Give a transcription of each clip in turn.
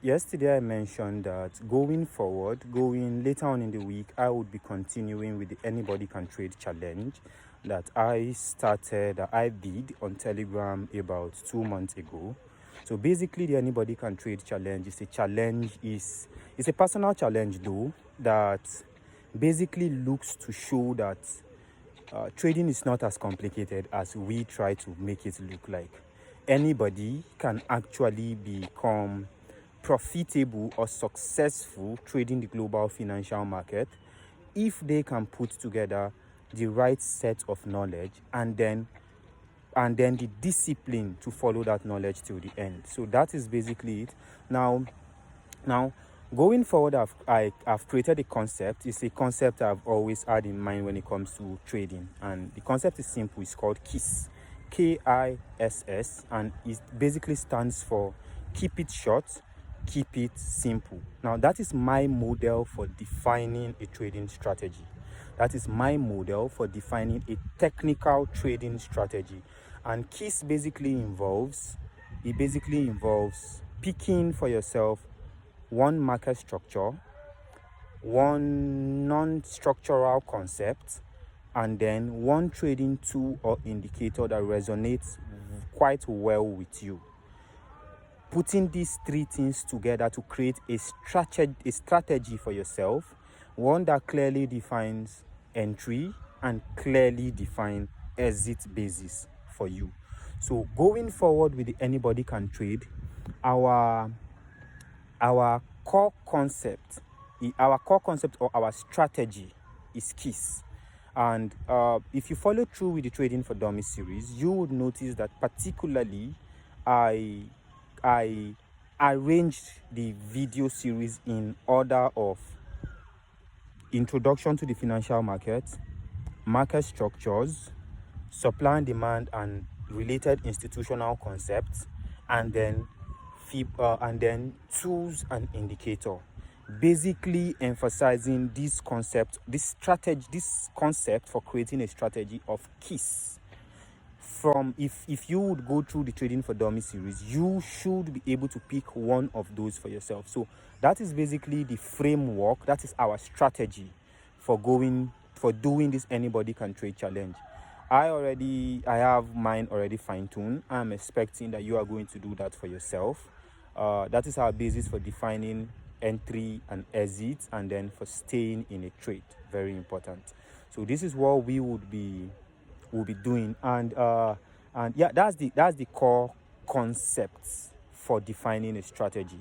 Yesterday I mentioned that going later on in the week, I would be continuing with the Anybody Can Trade challenge that I did on Telegram about 2 months ago. So basically, the Anybody Can Trade challenge is it's a personal challenge though, that basically looks to show that trading is not as complicated as we try to make it look like. Anybody can actually become profitable or successful trading the global financial market if they can put together the right set of knowledge and then the discipline to follow that knowledge till the end. So that is basically it. Now, going forward, I've created a concept. It's a concept I've always had in mind when it comes to trading, and the concept is simple. It's called KISS, KISS, and it basically stands for keep it short, keep it simple. Now, that is my model for defining a trading strategy. That is my model for defining a technical trading strategy. And KISS basically involves picking for yourself one market structure, one non-structural concept, and then one trading tool or indicator that resonates quite well with you. Putting these three things together to create a strategy for yourself, one that clearly defines entry and clearly define exit basis for you. So going forward with the Anybody Can Trade, our core concept or our strategy is KISS. And if you follow through with the Trading for Dummies series, you would notice that particularly I arranged the video series in order of introduction to the financial market, market structures, supply and demand and related institutional concepts, and then tools and indicator, basically emphasizing this concept for creating a strategy of KISS. From if you would go through the Trading for Dummies series, you should be able to pick one of those for yourself. So that is basically the framework. That is our strategy for doing this Anybody Can Trade challenge. I have mine already fine-tuned. I'm expecting that you are going to do that for yourself. That is our basis for defining entry and exit, and then for staying in a trade. Very important. So this is what we'll be doing, and yeah, that's the core concepts for defining a strategy.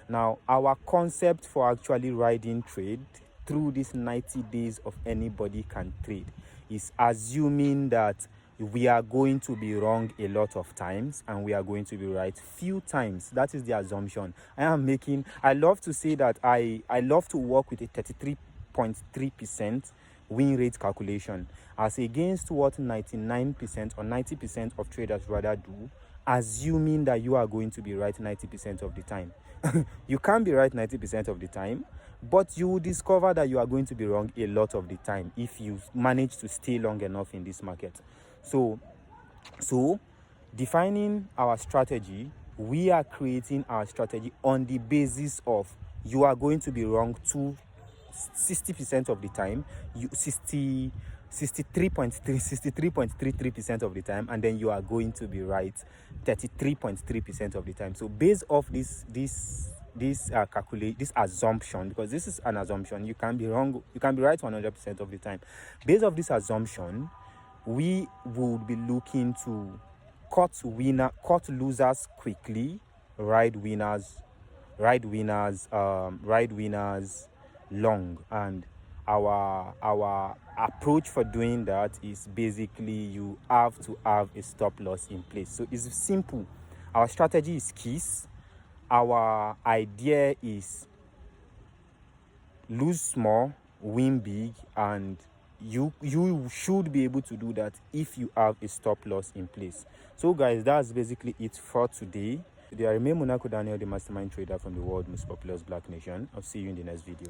Now, our concept for actually riding trade through these 90 days of Anybody Can Trade is assuming that we are going to be wrong a lot of times and we are going to be right few times. That is the assumption I am making. I love to say that I love to work with a 33.3% win rate calculation as against what 99% or 90% of traders rather do, assuming that you are going to be right 90% of the time. You can be right 90% of the time, but you will discover that you are going to be wrong a lot of the time if you manage to stay long enough in this market. So defining our strategy, we are creating our strategy on the basis of you are going to be wrong 60% of the time, 63.33% of the time, and then you are going to be right 33.3% of the time. So based off this assumption, because this is an assumption, you can be wrong, you can be right 100% of the time. Based off this assumption, we would be looking to cut losers quickly, ride winners long. And our approach for doing that is basically you have to have a stop loss in place. So it's simple. Our strategy is KISS. Our idea is lose small, win big, and you should be able to do that if you have a stop loss in place. So guys, that's basically it for today. I remain Monaco Daniel, the mastermind trader from the world's most populous black nation. I'll see you in the next video.